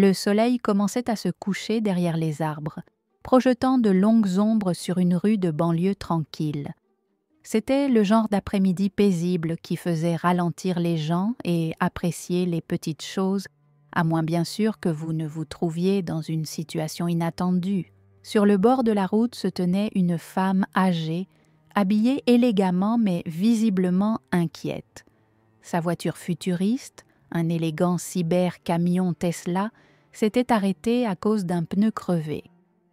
Le soleil commençait à se coucher derrière les arbres, projetant de longues ombres sur une rue de banlieue tranquille. C'était le genre d'après-midi paisible qui faisait ralentir les gens et apprécier les petites choses, à moins bien sûr que vous ne vous trouviez dans une situation inattendue. Sur le bord de la route se tenait une femme âgée, habillée élégamment mais visiblement inquiète. Sa voiture futuriste, un élégant cyber-camion Tesla, s'était arrêtée à cause d'un pneu crevé.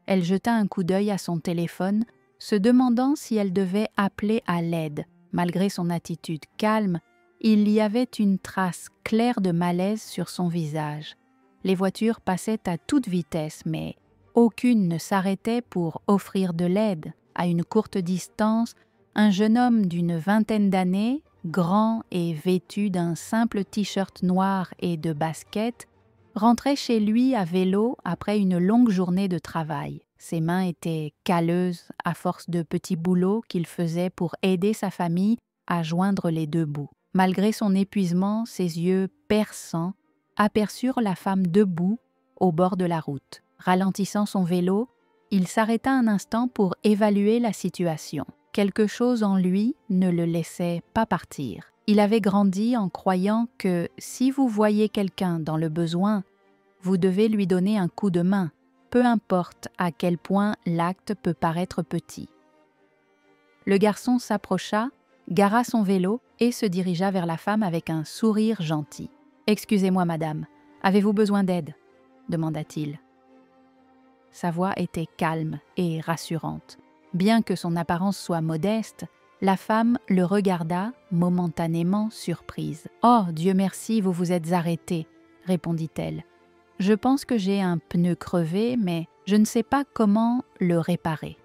Elle jeta un coup d'œil à son téléphone, se demandant si elle devait appeler à l'aide. Malgré son attitude calme, il y avait une trace claire de malaise sur son visage. Les voitures passaient à toute vitesse, mais aucune ne s'arrêtait pour offrir de l'aide. À une courte distance, un jeune homme d'une vingtaine d'années, grand et vêtu d'un simple t-shirt noir et de baskets, rentrait chez lui à vélo après une longue journée de travail. Ses mains étaient calleuses à force de petits boulots qu'il faisait pour aider sa famille à joindre les deux bouts. Malgré son épuisement, ses yeux perçants aperçurent la femme debout au bord de la route. Ralentissant son vélo, il s'arrêta un instant pour évaluer la situation. Quelque chose en lui ne le laissait pas partir. Il avait grandi en croyant que si vous voyez quelqu'un dans le besoin, vous devez lui donner un coup de main, peu importe à quel point l'acte peut paraître petit. Le garçon s'approcha, gara son vélo et se dirigea vers la femme avec un sourire gentil. « Excusez-moi, madame, avez-vous besoin d'aide ?» demanda-t-il. Sa voix était calme et rassurante. Bien que son apparence soit modeste, la femme le regarda momentanément surprise. « Oh, Dieu merci, vous vous êtes arrêté, » répondit-elle. « Je pense que j'ai un pneu crevé, mais je ne sais pas comment le réparer. »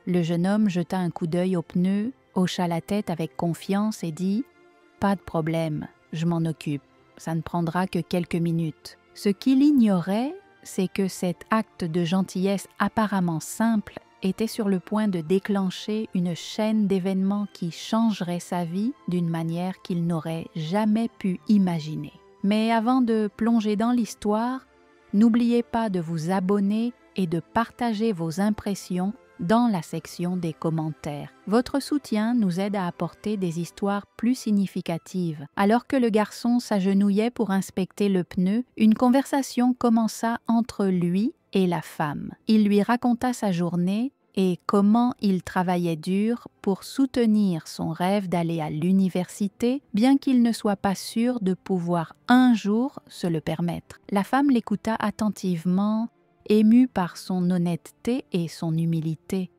Le jeune homme jeta un coup d'œil au pneu, hocha la tête avec confiance et dit « Pas de problème, je m'en occupe, ça ne prendra que quelques minutes. » Ce qu'il ignorait, c'est que cet acte de gentillesse apparemment simple était sur le point de déclencher une chaîne d'événements qui changerait sa vie d'une manière qu'il n'aurait jamais pu imaginer. Mais avant de plonger dans l'histoire, n'oubliez pas de vous abonner et de partager vos impressions dans la section des commentaires. Votre soutien nous aide à apporter des histoires plus significatives. Alors que le garçon s'agenouillait pour inspecter le pneu, une conversation commença entre lui et la femme. Il lui raconta sa journée et comment il travaillait dur pour soutenir son rêve d'aller à l'université, bien qu'il ne soit pas sûr de pouvoir un jour se le permettre. La femme l'écouta attentivement, émue par son honnêteté et son humilité.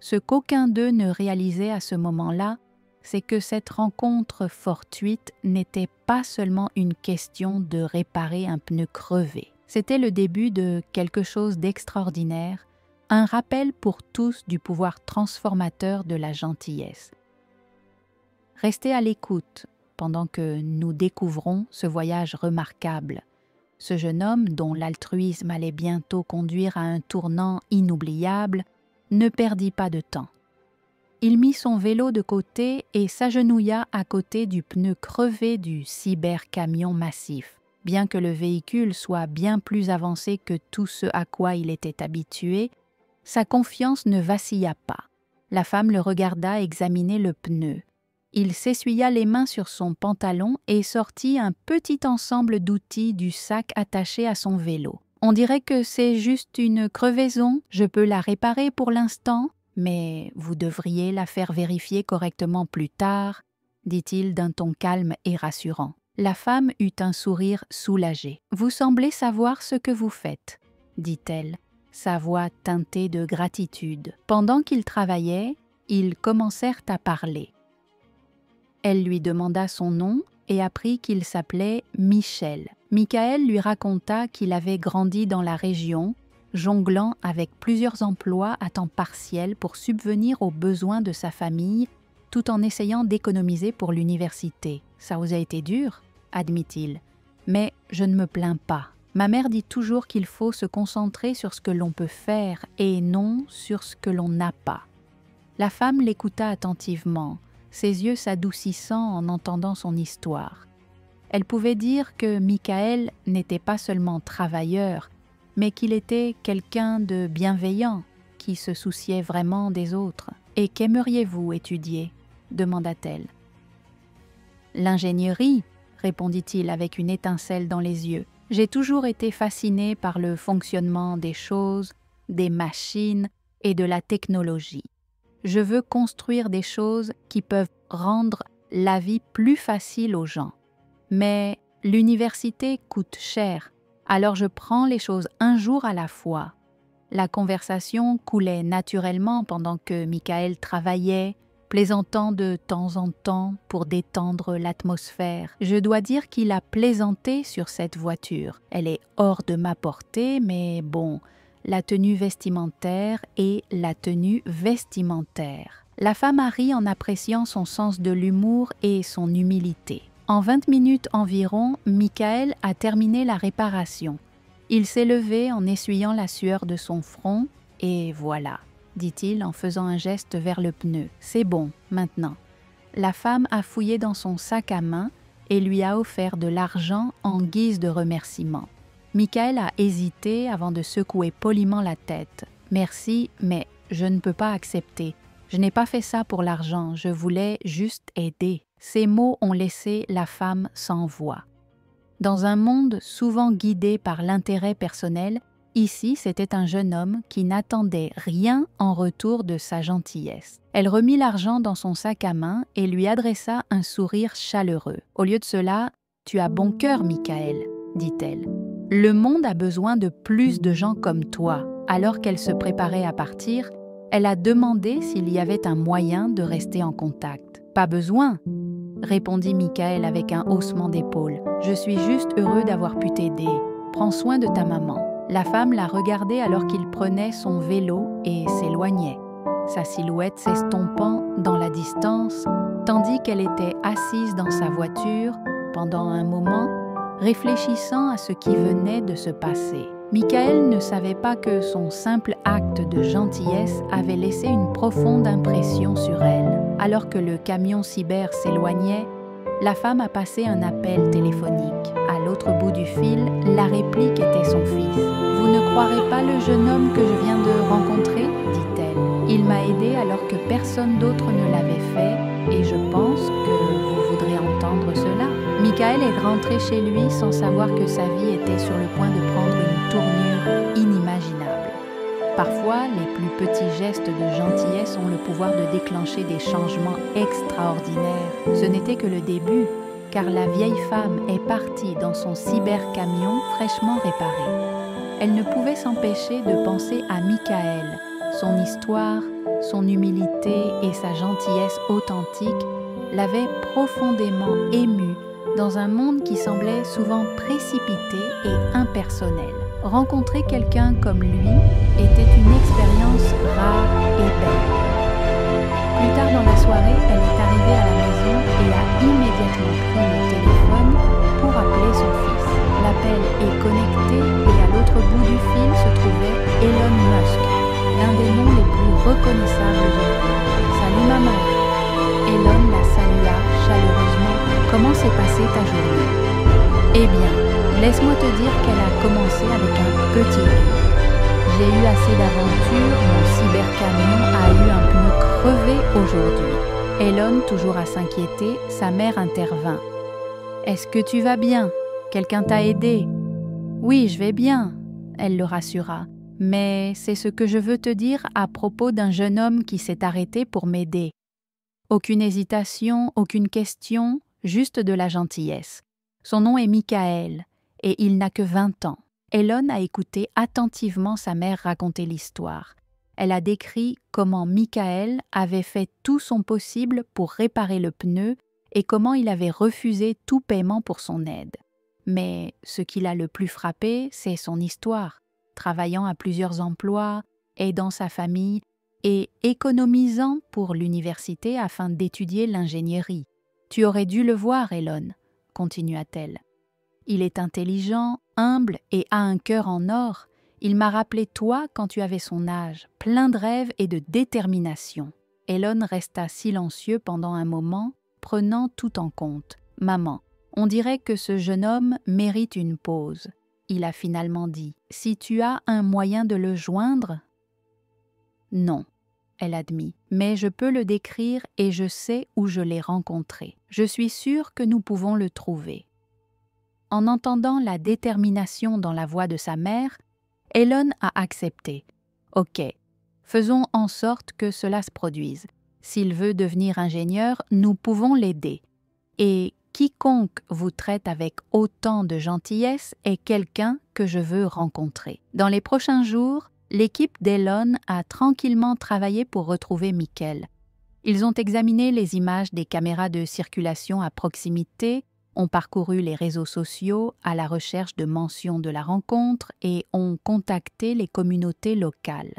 Ce qu'aucun d'eux ne réalisait à ce moment-là, c'est que cette rencontre fortuite n'était pas seulement une question de réparer un pneu crevé. C'était le début de quelque chose d'extraordinaire, un rappel pour tous du pouvoir transformateur de la gentillesse. Restez à l'écoute pendant que nous découvrons ce voyage remarquable. Ce jeune homme, dont l'altruisme allait bientôt conduire à un tournant inoubliable, ne perdit pas de temps. Il mit son vélo de côté et s'agenouilla à côté du pneu crevé du cybercamion massif. Bien que le véhicule soit bien plus avancé que tout ce à quoi il était habitué, sa confiance ne vacilla pas. La femme le regarda examiner le pneu. Il s'essuya les mains sur son pantalon et sortit un petit ensemble d'outils du sac attaché à son vélo. « On dirait que c'est juste une crevaison, je peux la réparer pour l'instant, mais vous devriez la faire vérifier correctement plus tard, » dit-il d'un ton calme et rassurant. La femme eut un sourire soulagé. « Vous semblez savoir ce que vous faites, » dit-elle, sa voix teintée de gratitude. Pendant qu'ils travaillaient, ils commencèrent à parler. Elle lui demanda son nom et apprit qu'il s'appelait Michel. Michael lui raconta qu'il avait grandi dans la région, jonglant avec plusieurs emplois à temps partiel pour subvenir aux besoins de sa famille, tout en essayant d'économiser pour l'université. « Ça vous a été dur ?» admit-il. « Mais je ne me plains pas. Ma mère dit toujours qu'il faut se concentrer sur ce que l'on peut faire et non sur ce que l'on n'a pas. » La femme l'écouta attentivement, ses yeux s'adoucissant en entendant son histoire. Elle pouvait dire que Michael n'était pas seulement travailleur, mais qu'il était quelqu'un de bienveillant, qui se souciait vraiment des autres. « Et qu'aimeriez-vous étudier ?» demanda-t-elle. « L'ingénierie, » répondit-il avec une étincelle dans les yeux. « J'ai toujours été fasciné par le fonctionnement des choses, des machines et de la technologie. Je veux construire des choses qui peuvent rendre la vie plus facile aux gens. Mais l'université coûte cher, alors je prends les choses un jour à la fois. » La conversation coulait naturellement pendant que Michael travaillait, plaisantant de temps en temps pour détendre l'atmosphère. Je dois dire qu'il a plaisanté sur cette voiture. Elle est hors de ma portée, mais bon, la tenue vestimentaire est la tenue vestimentaire. La femme a ri en appréciant son sens de l'humour et son humilité. En 20 minutes environ, Michael a terminé la réparation. Il s'est levé en essuyant la sueur de son front, et voilà, dit-il en faisant un geste vers le pneu. C'est bon, maintenant. La femme a fouillé dans son sac à main et lui a offert de l'argent en guise de remerciement. Michael a hésité avant de secouer poliment la tête. « Merci, mais je ne peux pas accepter. Je n'ai pas fait ça pour l'argent, je voulais juste aider. » Ces mots ont laissé la femme sans voix. Dans un monde souvent guidé par l'intérêt personnel, ici c'était un jeune homme qui n'attendait rien en retour de sa gentillesse. Elle remit l'argent dans son sac à main et lui adressa un sourire chaleureux. Au lieu de cela, « Tu as bon cœur, Michael, » dit-elle. « Le monde a besoin de plus de gens comme toi. » Alors qu'elle se préparait à partir, elle a demandé s'il y avait un moyen de rester en contact. « Pas besoin », répondit Michael avec un haussement d'épaules. « Je suis juste heureux d'avoir pu t'aider. Prends soin de ta maman. » La femme l'a regardé alors qu'il prenait son vélo et s'éloignait, sa silhouette s'estompant dans la distance, tandis qu'elle était assise dans sa voiture pendant un moment, réfléchissant à ce qui venait de se passer. Michael ne savait pas que son simple acte de gentillesse avait laissé une profonde impression sur elle. Alors que le camion cyber s'éloignait, la femme a passé un appel téléphonique. À l'autre bout du fil, la réplique était son fils. « Vous ne croirez pas le jeune homme que je viens de rencontrer ?» dit-elle. « Il m'a aidé alors que personne d'autre ne l'avait fait et je pense que vous voudrez entendre cela. » Michael est rentré chez lui sans savoir que sa vie était sur le point de prendre une tournure inimaginable. Parfois, les plus petits gestes de gentillesse ont le pouvoir de déclencher des changements extraordinaires. Ce n'était que le début, car la vieille femme est partie dans son cybercamion fraîchement réparé. Elle ne pouvait s'empêcher de penser à Michael, son histoire, son humilité et sa gentillesse authentique l'avaient profondément émue dans un monde qui semblait souvent précipité et impersonnel. Rencontrer quelqu'un comme lui était une expérience rare et belle. Plus tard dans la soirée, elle est arrivée à la maison et a immédiatement pris le téléphone pour appeler son fils. L'appel est connecté et à l'autre bout du fil se trouvait Elon Musk, l'un des noms les plus reconnaissables au monde. « Salut maman !» Elon la salua chaleureusement. « Comment s'est passée ta journée ?» « Eh bien, laisse-moi te dire qu'elle a commencé avec un petit rire. J'ai eu assez d'aventures, mon cybercamion a eu un pneu crevé aujourd'hui. » Elon, toujours à s'inquiéter, sa mère intervint. « Est-ce que tu vas bien? Quelqu'un t'a aidé? »« Oui, je vais bien, » elle le rassura. « Mais c'est ce que je veux te dire à propos d'un jeune homme qui s'est arrêté pour m'aider. Aucune hésitation, aucune question, juste de la gentillesse. Son nom est Michael, et il n'a que 20 ans. » Elon a écouté attentivement sa mère raconter l'histoire. Elle a décrit comment Michael avait fait tout son possible pour réparer le pneu et comment il avait refusé tout paiement pour son aide. Mais ce qui l'a le plus frappé, c'est son histoire. Travaillant à plusieurs emplois, aidant sa famille et économisant pour l'université afin d'étudier l'ingénierie. « Tu aurais dû le voir, Elon, » continua-t-elle. « Il est intelligent, humble et a un cœur en or. Il m'a rappelé toi quand tu avais son âge, plein de rêves et de détermination. » Elon resta silencieux pendant un moment, prenant tout en compte. « Maman, On dirait que ce jeune homme mérite une pause. Il a finalement dit « Si tu as un moyen de le joindre ?» « Non, » elle admit, « mais je peux le décrire et je sais où je l'ai rencontré. Je suis sûre que nous pouvons le trouver. » En entendant la détermination dans la voix de sa mère, Elon a accepté. « Ok, faisons en sorte que cela se produise. S'il veut devenir ingénieur, nous pouvons l'aider. Et quiconque vous traite avec autant de gentillesse est quelqu'un que je veux rencontrer. » Dans les prochains jours, l'équipe d'Elon a tranquillement travaillé pour retrouver Michael. Ils ont examiné les images des caméras de circulation à proximité, ont parcouru les réseaux sociaux à la recherche de mentions de la rencontre et ont contacté les communautés locales.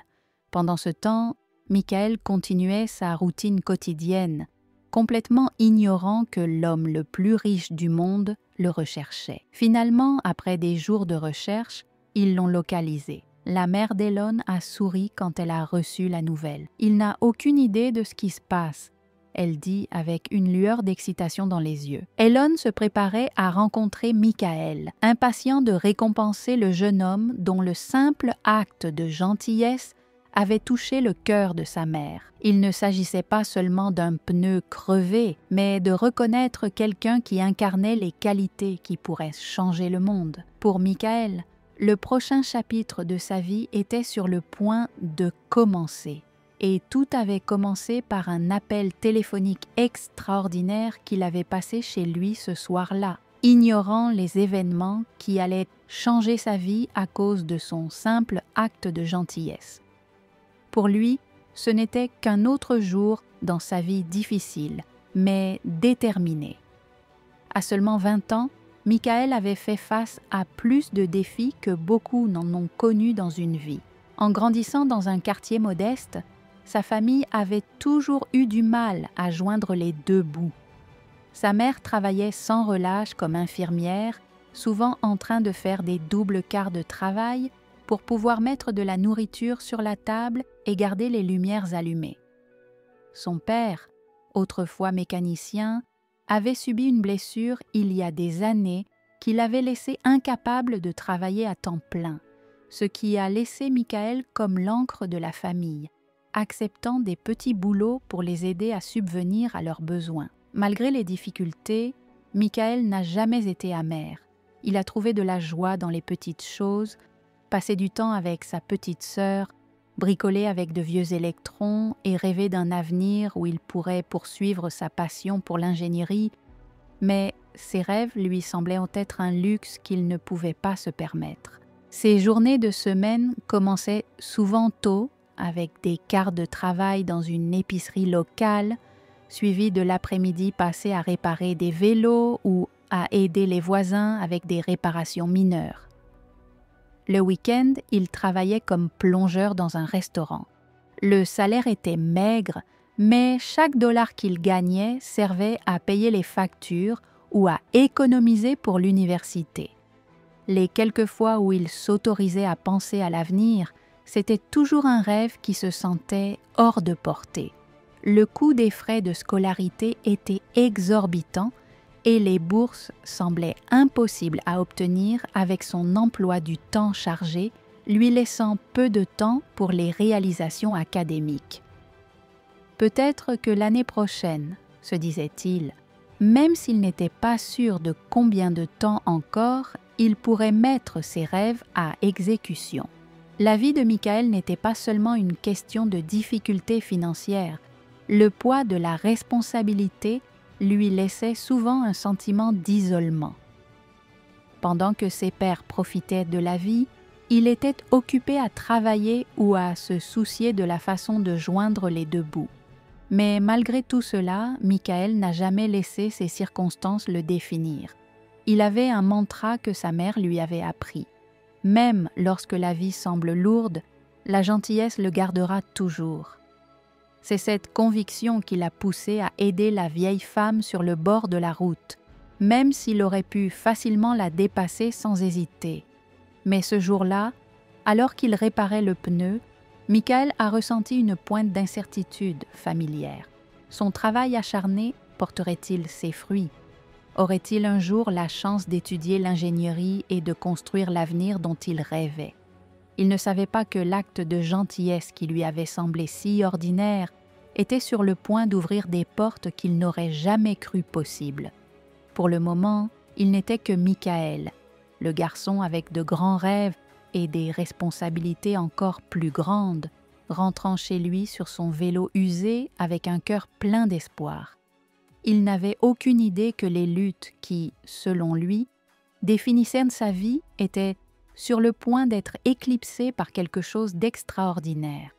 Pendant ce temps, Michael continuait sa routine quotidienne, complètement ignorant que l'homme le plus riche du monde le recherchait. Finalement, après des jours de recherche, ils l'ont localisé. La mère d'Elon a souri quand elle a reçu la nouvelle. « Il n'a aucune idée de ce qui se passe », elle dit avec une lueur d'excitation dans les yeux. Elon se préparait à rencontrer Michael, impatient de récompenser le jeune homme dont le simple acte de gentillesse avait touché le cœur de sa mère. Il ne s'agissait pas seulement d'un pneu crevé, mais de reconnaître quelqu'un qui incarnait les qualités qui pourraient changer le monde. Pour Michael, le prochain chapitre de sa vie était sur le point de commencer. Et tout avait commencé par un appel téléphonique extraordinaire qu'il avait passé chez lui ce soir-là, ignorant les événements qui allaient changer sa vie à cause de son simple acte de gentillesse. Pour lui, ce n'était qu'un autre jour dans sa vie difficile, mais déterminée. À seulement 20 ans, Michael avait fait face à plus de défis que beaucoup n'en ont connu dans une vie. En grandissant dans un quartier modeste, sa famille avait toujours eu du mal à joindre les deux bouts. Sa mère travaillait sans relâche comme infirmière, souvent en train de faire des doubles quarts de travail pour pouvoir mettre de la nourriture sur la table et garder les lumières allumées. Son père, autrefois mécanicien, avait subi une blessure il y a des années qui l'avait laissé incapable de travailler à temps plein, ce qui a laissé Michael comme l'ancre de la famille, acceptant des petits boulots pour les aider à subvenir à leurs besoins. Malgré les difficultés, Michael n'a jamais été amer. Il a trouvé de la joie dans les petites choses, passé du temps avec sa petite sœur, bricolé avec de vieux électrons et rêvé d'un avenir où il pourrait poursuivre sa passion pour l'ingénierie, mais ses rêves lui semblaient être un luxe qu'il ne pouvait pas se permettre. Ses journées de semaine commençaient souvent tôt, avec des quarts de travail dans une épicerie locale, suivis de l'après-midi passé à réparer des vélos ou à aider les voisins avec des réparations mineures. Le week-end, il travaillait comme plongeur dans un restaurant. Le salaire était maigre, mais chaque dollar qu'il gagnait servait à payer les factures ou à économiser pour l'université. Les quelques fois où il s'autorisait à penser à l'avenir, c'était toujours un rêve qui se sentait hors de portée. Le coût des frais de scolarité était exorbitant et les bourses semblaient impossibles à obtenir avec son emploi du temps chargé, lui laissant peu de temps pour les réalisations académiques. Peut-être que l'année prochaine, se disait-il, même s'il n'était pas sûr de combien de temps encore, il pourrait mettre ses rêves à exécution. La vie de Michael n'était pas seulement une question de difficultés financières. Le poids de la responsabilité lui laissait souvent un sentiment d'isolement. Pendant que ses pères profitaient de la vie, il était occupé à travailler ou à se soucier de la façon de joindre les deux bouts. Mais malgré tout cela, Michael n'a jamais laissé ces circonstances le définir. Il avait un mantra que sa mère lui avait appris. Même lorsque la vie semble lourde, la gentillesse le gardera toujours. C'est cette conviction qui l'a poussé à aider la vieille femme sur le bord de la route, même s'il aurait pu facilement la dépasser sans hésiter. Mais ce jour-là, alors qu'il réparait le pneu, Michael a ressenti une pointe d'incertitude familière. Son travail acharné porterait-il ses fruits? Aurait-il un jour la chance d'étudier l'ingénierie et de construire l'avenir dont il rêvait? Il ne savait pas que l'acte de gentillesse qui lui avait semblé si ordinaire était sur le point d'ouvrir des portes qu'il n'aurait jamais cru possibles. Pour le moment, il n'était que Michael, le garçon avec de grands rêves et des responsabilités encore plus grandes, rentrant chez lui sur son vélo usé avec un cœur plein d'espoir. Il n'avait aucune idée que les luttes qui, selon lui, définissaient sa vie étaient sur le point d'être éclipsées par quelque chose d'extraordinaire.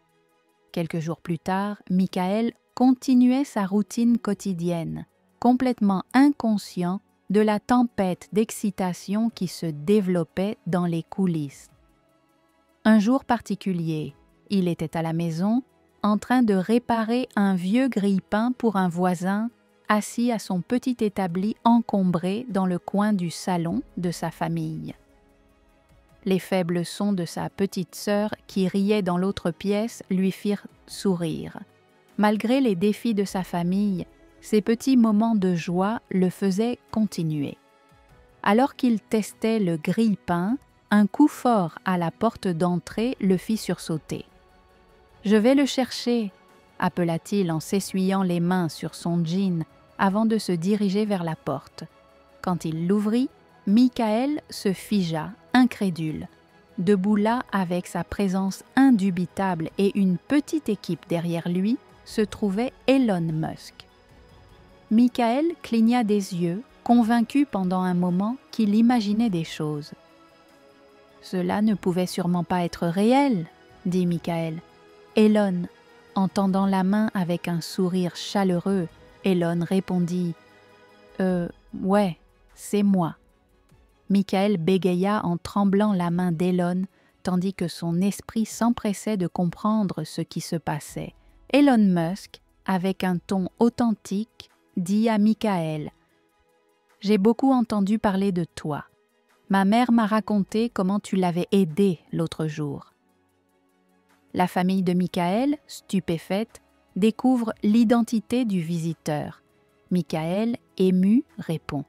Quelques jours plus tard, Michael continuait sa routine quotidienne, complètement inconscient de la tempête d'excitation qui se développait dans les coulisses. Un jour particulier, il était à la maison, en train de réparer un vieux grille-pain pour un voisin, assis à son petit établi encombré dans le coin du salon de sa famille. Les faibles sons de sa petite sœur qui riait dans l'autre pièce lui firent sourire. Malgré les défis de sa famille, ces petits moments de joie le faisaient continuer. Alors qu'il testait le grille-pain, un coup fort à la porte d'entrée le fit sursauter. « Je vais le chercher !» appela-t-il en s'essuyant les mains sur son jean avant de se diriger vers la porte. Quand il l'ouvrit, Michael se figea, incrédule. Debout là, avec sa présence indubitable et une petite équipe derrière lui, se trouvait Elon Musk. Michael cligna des yeux, convaincu pendant un moment qu'il imaginait des choses. « Cela ne pouvait sûrement pas être réel, » dit Michael. Elon, en tendant la main avec un sourire chaleureux, Elon répondit « ouais, c'est moi. » Michael bégaya en tremblant la main d'Elon, tandis que son esprit s'empressait de comprendre ce qui se passait. Elon Musk, avec un ton authentique, dit à Michael « J'ai beaucoup entendu parler de toi. Ma mère m'a raconté comment tu l'avais aidé l'autre jour. » La famille de Michael, stupéfaite, découvre l'identité du visiteur. Michael, ému, répond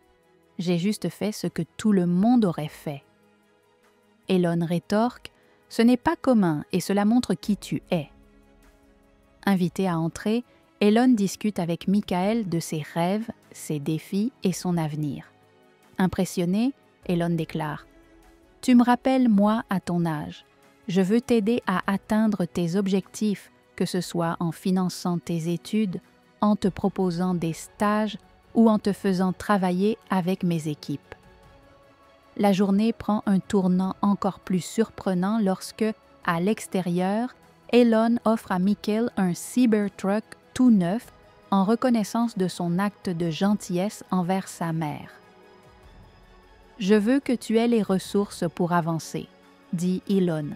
« J'ai juste fait ce que tout le monde aurait fait. » Elon rétorque « Ce n'est pas commun et cela montre qui tu es. » Invité à entrer, Elon discute avec Michael de ses rêves, ses défis et son avenir. Impressionné, Elon déclare « Tu me rappelles moi à ton âge. Je veux t'aider à atteindre tes objectifs, que ce soit en finançant tes études, en te proposant des stages ou en te faisant travailler avec mes équipes. » La journée prend un tournant encore plus surprenant lorsque, à l'extérieur, Elon offre à Michael un Cybertruck tout neuf en reconnaissance de son acte de gentillesse envers sa mère. « Je veux que tu aies les ressources pour avancer, » dit Elon.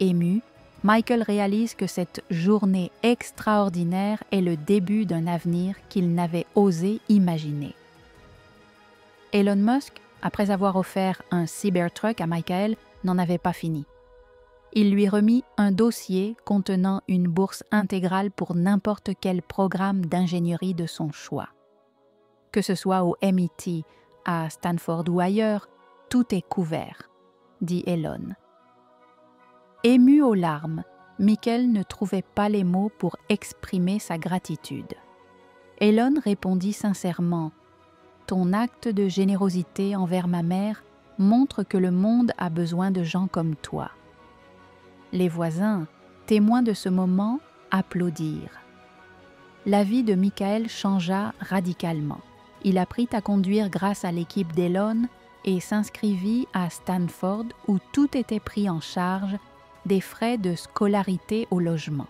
Ému, Michael réalise que cette journée extraordinaire est le début d'un avenir qu'il n'avait osé imaginer. Elon Musk, après avoir offert un Cybertruck à Michael, n'en avait pas fini. Il lui remit un dossier contenant une bourse intégrale pour n'importe quel programme d'ingénierie de son choix. Que ce soit au MIT, à Stanford ou ailleurs, tout est couvert, dit Elon. Ému aux larmes, Michael ne trouvait pas les mots pour exprimer sa gratitude. Elon répondit sincèrement « Ton acte de générosité envers ma mère montre que le monde a besoin de gens comme toi. » Les voisins, témoins de ce moment, applaudirent. La vie de Michael changea radicalement. Il apprit à conduire grâce à l'équipe d'Elon et s'inscrivit à Stanford où tout était pris en charge, des frais de scolarité au logement.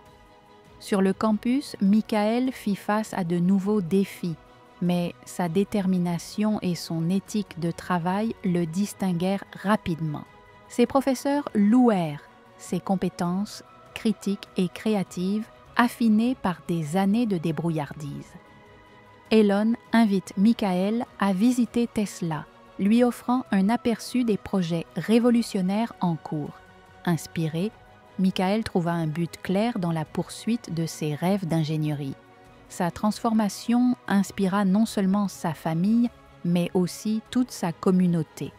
Sur le campus, Michael fit face à de nouveaux défis, mais sa détermination et son éthique de travail le distinguèrent rapidement. Ses professeurs louèrent ses compétences critiques et créatives affinées par des années de débrouillardise. Elon invite Michael à visiter Tesla, lui offrant un aperçu des projets révolutionnaires en cours. Inspiré, Michael trouva un but clair dans la poursuite de ses rêves d'ingénierie. Sa transformation inspira non seulement sa famille, mais aussi toute sa communauté,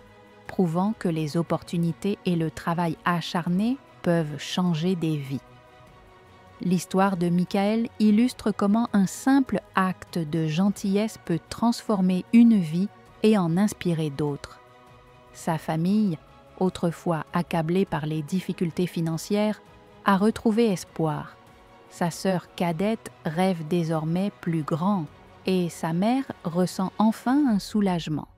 prouvant que les opportunités et le travail acharné peuvent changer des vies. L'histoire de Michael illustre comment un simple acte de gentillesse peut transformer une vie et en inspirer d'autres. Sa famille, autrefois accablée par les difficultés financières, a retrouvé espoir. Sa sœur cadette rêve désormais plus grand et sa mère ressent enfin un soulagement.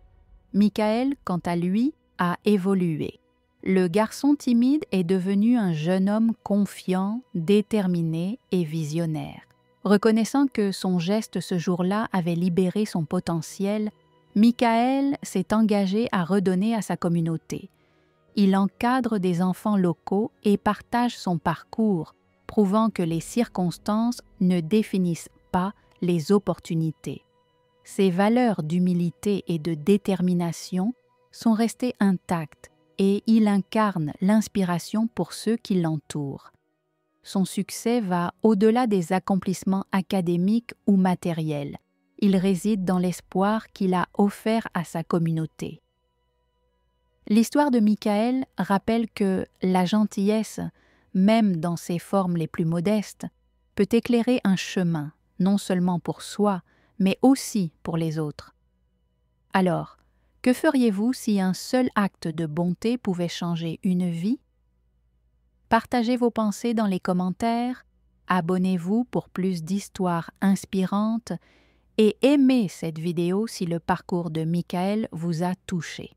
Michael, quant à lui, a évolué. Le garçon timide est devenu un jeune homme confiant, déterminé et visionnaire. Reconnaissant que son geste ce jour-là avait libéré son potentiel, Michael s'est engagé à redonner à sa communauté. Il encadre des enfants locaux et partage son parcours, prouvant que les circonstances ne définissent pas les opportunités. Ses valeurs d'humilité et de détermination sont restées intactes et il incarne l'inspiration pour ceux qui l'entourent. Son succès va au-delà des accomplissements académiques ou matériels. Il réside dans l'espoir qu'il a offert à sa communauté. L'histoire de Michael rappelle que la gentillesse, même dans ses formes les plus modestes, peut éclairer un chemin, non seulement pour soi, mais aussi pour les autres. Alors, que feriez-vous si un seul acte de bonté pouvait changer une vie? Partagez vos pensées dans les commentaires, abonnez-vous pour plus d'histoires inspirantes et aimez cette vidéo si le parcours de Michael vous a touché.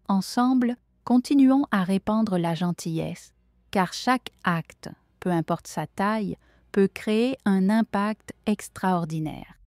Ensemble, continuons à répandre la gentillesse, car chaque acte, peu importe sa taille, peut créer un impact extraordinaire.